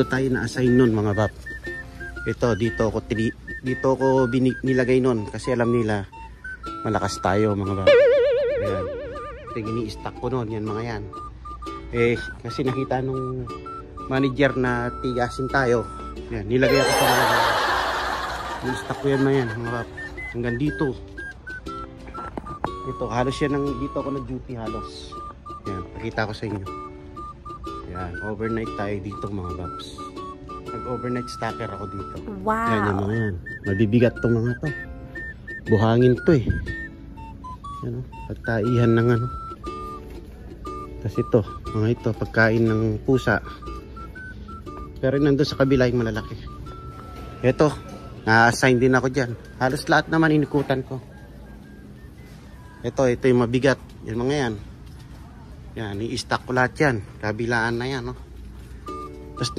dito tayo na-assign nun mga bab. Ito, dito ko nilagay nun kasi alam nila malakas tayo mga bab. Ayan. Ito yung ini-stack ko nun, yan mga yan. Kasi nakita nung manager na tigasin tayo. Yan, nilagay ako sa mga bab. Ini-stack ko yan mga bab. Hanggang dito. Ito, halos yan dito ako nag-duty halos. Yan, pakita ko sa inyo. Yan, overnight tayo dito mga babs. Nag-overnight stacker ako dito. Wow! Yan yung mga yan. Mabibigat tong mga to. Buhangin to eh. Yan o, pagtaihan ng ano. Tapos ito, mga ito, pagkain ng pusa. Pero nandun sa kabila yung malalaki. Ito, na-assign din ako dyan. Halos lahat naman inikutan ko. Ito yung mabigat. Yan mga yan. Yan, i-stack ko lahat yan. Kabilaan na yan, no? Tapos